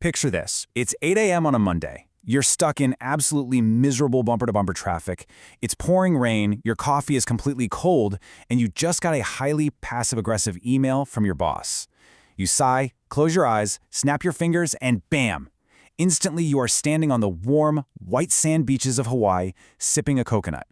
Picture this. It's 8 a.m. on a Monday. You're stuck in absolutely miserable bumper-to-bumper traffic. It's pouring rain, your coffee is completely cold, and you just got a highly passive-aggressive email from your boss. You sigh, close your eyes, snap your fingers, and bam! Instantly you are standing on the warm, white sand beaches of Hawaii, sipping a coconut.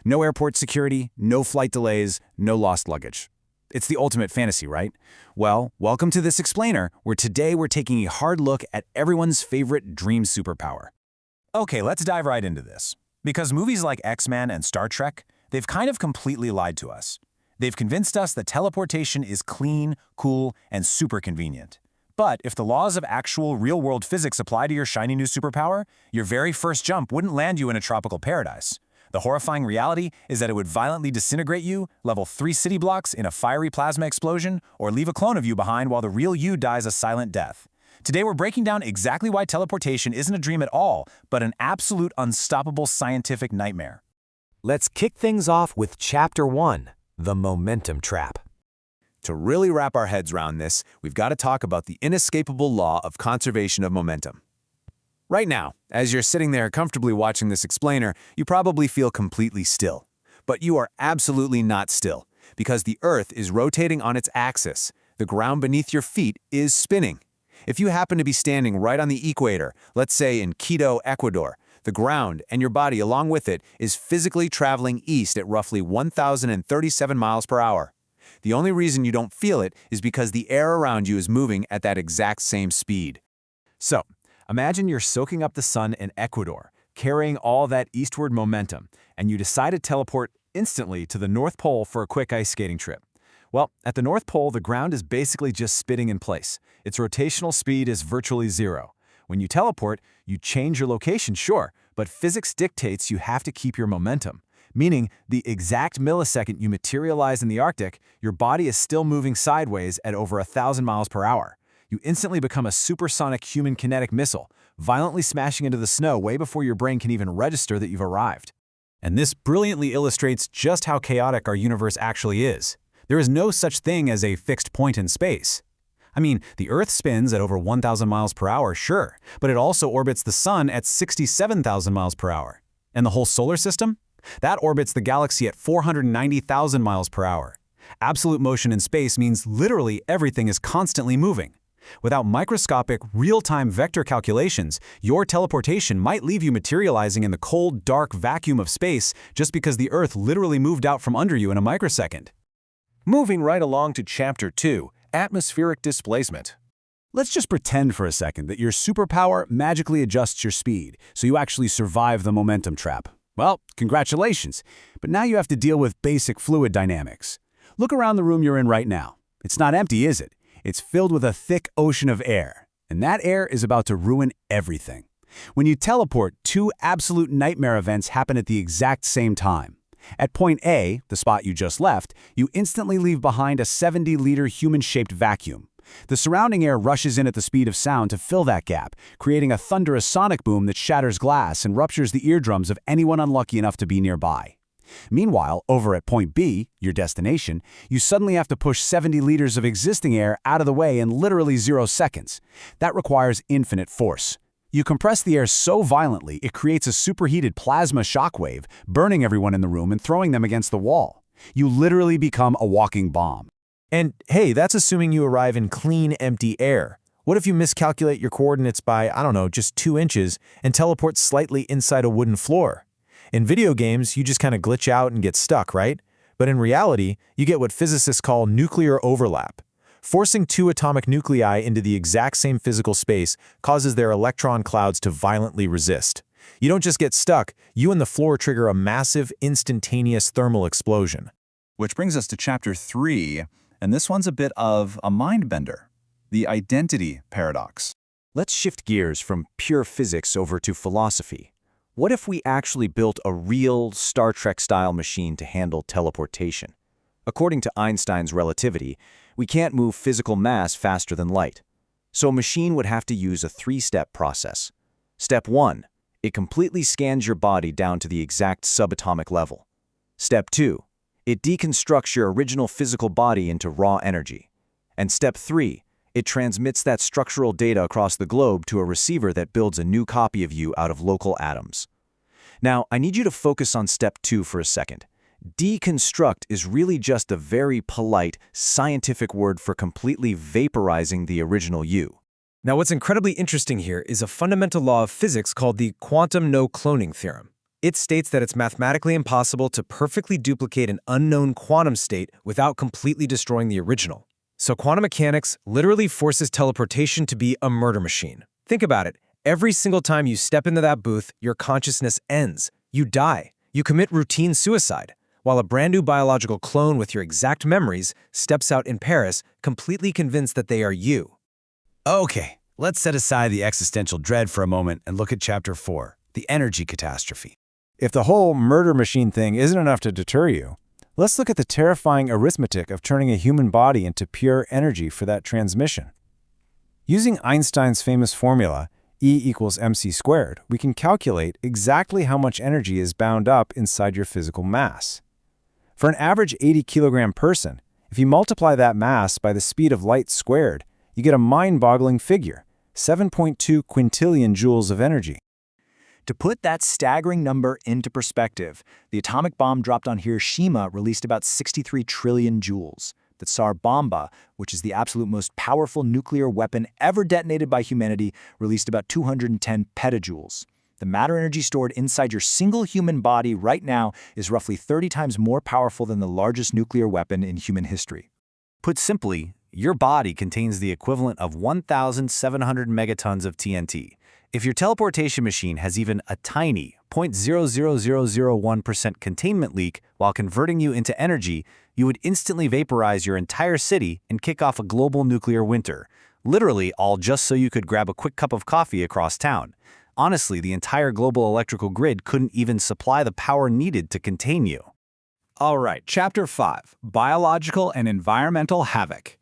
No airport security, no flight delays, no lost luggage. It's the ultimate fantasy, right? Well, welcome to this explainer, where today we're taking a hard look at everyone's favorite dream superpower. Okay, let's dive right into this. Because movies like X-Men and Star Trek, they've kind of completely lied to us. They've convinced us that teleportation is clean, cool, and super convenient. But if the laws of actual real-world physics apply to your shiny new superpower, your very first jump wouldn't land you in a tropical paradise. The horrifying reality is that it would violently disintegrate you, level 3 city blocks in a fiery plasma explosion, or leave a clone of you behind while the real you dies a silent death. Today we're breaking down exactly why teleportation isn't a dream at all, but an absolute unstoppable scientific nightmare. Let's kick things off with Chapter 1, the momentum trap. To really wrap our heads around this, we've got to talk about the inescapable law of conservation of momentum. Right now, as you're sitting there comfortably watching this explainer, you probably feel completely still. But you are absolutely not still, because the Earth is rotating on its axis. The ground beneath your feet is spinning. If you happen to be standing right on the equator, let's say in Quito, Ecuador, the ground and your body along with it is physically traveling east at roughly 1,037 miles per hour. The only reason you don't feel it is because the air around you is moving at that exact same speed. So, imagine you're soaking up the sun in Ecuador, carrying all that eastward momentum, and you decide to teleport instantly to the North Pole for a quick ice skating trip. Well, at the North Pole, the ground is basically just spinning in place. Its rotational speed is virtually zero. When you teleport, you change your location, sure, but physics dictates you have to keep your momentum. Meaning, the exact millisecond you materialize in the Arctic, your body is still moving sideways at over 1,000 miles per hour. You instantly become a supersonic human kinetic missile, violently smashing into the snow way before your brain can even register that you've arrived. And this brilliantly illustrates just how chaotic our universe actually is. There is no such thing as a fixed point in space. I mean, the Earth spins at over 1,000 miles per hour, sure, but it also orbits the Sun at 67,000 miles per hour. And the whole solar system? That orbits the galaxy at 490,000 miles per hour. Absolute motion in space means literally everything is constantly moving. Without microscopic, real-time vector calculations, your teleportation might leave you materializing in the cold, dark vacuum of space just because the Earth literally moved out from under you in a microsecond. Moving right along to Chapter 2, atmospheric displacement. Let's just pretend for a second that your superpower magically adjusts your speed, so you actually survive the momentum trap. Well, congratulations, but now you have to deal with basic fluid dynamics. Look around the room you're in right now. It's not empty, is it? It's filled with a thick ocean of air, and that air is about to ruin everything. When you teleport, two absolute nightmare events happen at the exact same time. At point A, the spot you just left, you instantly leave behind a 70-liter human-shaped vacuum. The surrounding air rushes in at the speed of sound to fill that gap, creating a thunderous sonic boom that shatters glass and ruptures the eardrums of anyone unlucky enough to be nearby. Meanwhile, over at point B, your destination, you suddenly have to push 70 liters of existing air out of the way in literally 0 seconds. That requires infinite force. You compress the air so violently it creates a superheated plasma shockwave, burning everyone in the room and throwing them against the wall. You literally become a walking bomb. And hey, that's assuming you arrive in clean, empty air. What if you miscalculate your coordinates by, I don't know, just 2 inches and teleport slightly inside a wooden floor? In video games, you just kind of glitch out and get stuck, right? But in reality, you get what physicists call nuclear overlap. Forcing 2 atomic nuclei into the exact same physical space causes their electron clouds to violently resist. You don't just get stuck, you and the floor trigger a massive, instantaneous thermal explosion. Which brings us to Chapter 3, and this one's a bit of a mind-bender. The identity paradox. Let's shift gears from pure physics over to philosophy. What if we actually built a real Star Trek-style machine to handle teleportation? According to Einstein's relativity, we can't move physical mass faster than light. So a machine would have to use a 3-step process. Step 1, it completely scans your body down to the exact subatomic level. Step 2, it deconstructs your original physical body into raw energy. And Step 3, It transmits that structural data across the globe to a receiver that builds a new copy of you out of local atoms. Now, I need you to focus on step 2 for a second. Deconstruct is really just a very polite, scientific word for completely vaporizing the original you. Now, what's incredibly interesting here is a fundamental law of physics called the quantum no-cloning theorem. It states that it's mathematically impossible to perfectly duplicate an unknown quantum state without completely destroying the original. So quantum mechanics literally forces teleportation to be a murder machine. Think about it. Every single time you step into that booth, your consciousness ends. You die. You commit routine suicide, while a brand new biological clone with your exact memories steps out in Paris, completely convinced that they are you. Okay, let's set aside the existential dread for a moment and look at Chapter 4, the energy catastrophe. If the whole murder machine thing isn't enough to deter you, let's look at the terrifying arithmetic of turning a human body into pure energy for that transmission. Using Einstein's famous formula, E equals mc squared, we can calculate exactly how much energy is bound up inside your physical mass. For an average 80-kilogram person, if you multiply that mass by the speed of light squared, you get a mind-boggling figure, 7.2 quintillion joules of energy. To put that staggering number into perspective, the atomic bomb dropped on Hiroshima released about 63 trillion joules. The Tsar Bomba, which is the absolute most powerful nuclear weapon ever detonated by humanity, released about 210 petajoules. The matter energy stored inside your single human body right now is roughly 30 times more powerful than the largest nuclear weapon in human history. Put simply, your body contains the equivalent of 1,700 megatons of TNT. If your teleportation machine has even a tiny 0.00001% containment leak while converting you into energy, you would instantly vaporize your entire city and kick off a global nuclear winter. Literally all just so you could grab a quick cup of coffee across town. Honestly, the entire global electrical grid couldn't even supply the power needed to contain you. All right, Chapter 5, Biological and Environmental Havoc.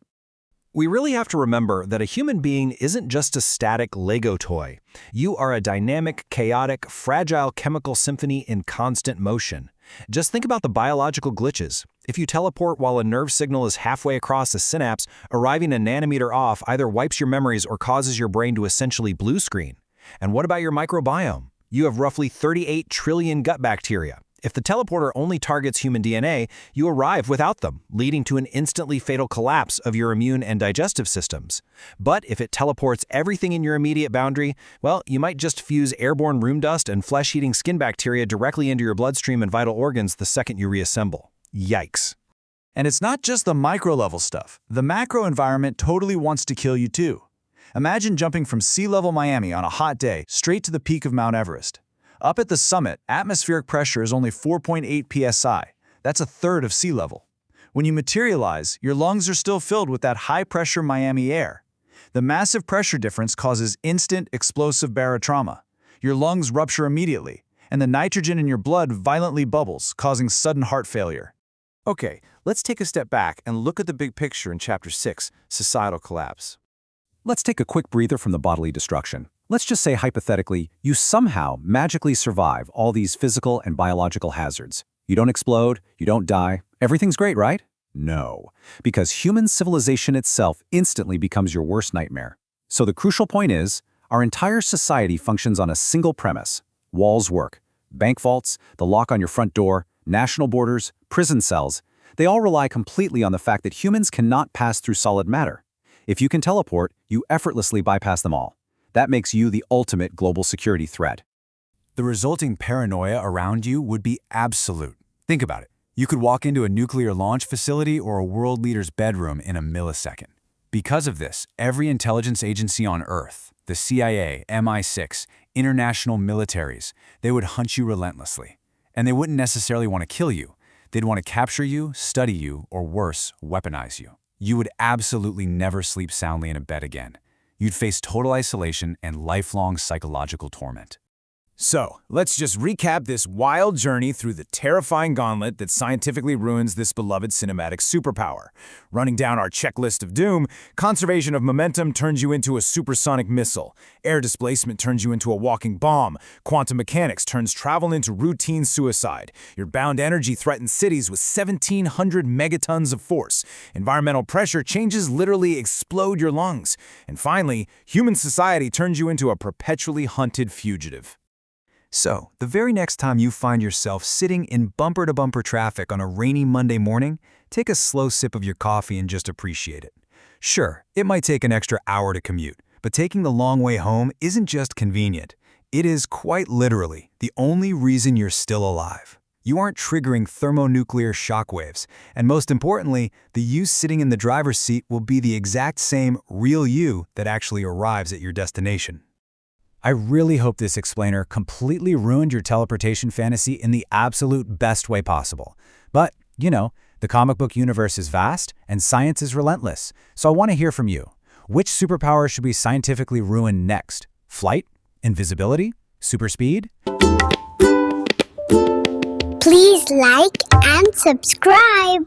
We really have to remember that a human being isn't just a static Lego toy. You are a dynamic, chaotic, fragile chemical symphony in constant motion. Just think about the biological glitches. If you teleport while a nerve signal is halfway across a synapse, arriving a nanometer off either wipes your memories or causes your brain to essentially blue screen. And what about your microbiome? You have roughly 38 trillion gut bacteria. If the teleporter only targets human DNA, you arrive without them, leading to an instantly fatal collapse of your immune and digestive systems. But if it teleports everything in your immediate boundary, well, you might just fuse airborne room dust and flesh-eating skin bacteria directly into your bloodstream and vital organs the second you reassemble. Yikes. And it's not just the micro-level stuff. The macro environment totally wants to kill you too. Imagine jumping from sea-level Miami on a hot day straight to the peak of Mount Everest. Up at the summit, atmospheric pressure is only 4.8 psi. That's a third of sea level. When you materialize, your lungs are still filled with that high-pressure Miami air. The massive pressure difference causes instant, explosive barotrauma. Your lungs rupture immediately, and the nitrogen in your blood violently bubbles, causing sudden heart failure. Okay, let's take a step back and look at the big picture in Chapter 6, Societal Collapse. Let's take a quick breather from the bodily destruction. Let's just say, hypothetically, you somehow magically survive all these physical and biological hazards. You don't explode, you don't die, everything's great, right? No, because human civilization itself instantly becomes your worst nightmare. So the crucial point is, our entire society functions on a single premise. Walls work. Bank vaults, the lock on your front door, national borders, prison cells, they all rely completely on the fact that humans cannot pass through solid matter. If you can teleport, you effortlessly bypass them all. That makes you the ultimate global security threat. The resulting paranoia around you would be absolute. Think about it. You could walk into a nuclear launch facility or a world leader's bedroom in a millisecond. Because of this, every intelligence agency on Earth, the CIA, MI6, international militaries, they would hunt you relentlessly. And they wouldn't necessarily want to kill you. They'd want to capture you, study you, or worse, weaponize you. You would absolutely never sleep soundly in a bed again. You'd face total isolation and lifelong psychological torment. So, let's just recap this wild journey through the terrifying gauntlet that scientifically ruins this beloved cinematic superpower. Running down our checklist of doom, conservation of momentum turns you into a supersonic missile. Air displacement turns you into a walking bomb. Quantum mechanics turns travel into routine suicide. Your bound energy threatens cities with 1,700 megatons of force. Environmental pressure changes literally explode your lungs. And finally, human society turns you into a perpetually hunted fugitive. So, the very next time you find yourself sitting in bumper-to-bumper traffic on a rainy Monday morning, take a slow sip of your coffee and just appreciate it. Sure, it might take an extra hour to commute, but taking the long way home isn't just convenient. It is quite literally the only reason you're still alive. You aren't triggering thermonuclear shockwaves, and most importantly, the you sitting in the driver's seat will be the exact same real you that actually arrives at your destination. I really hope this explainer completely ruined your teleportation fantasy in the absolute best way possible. But, you know, the comic book universe is vast and science is relentless, so I want to hear from you. Which superpower should we scientifically ruin next? Flight? Invisibility? Super speed? Please like and subscribe.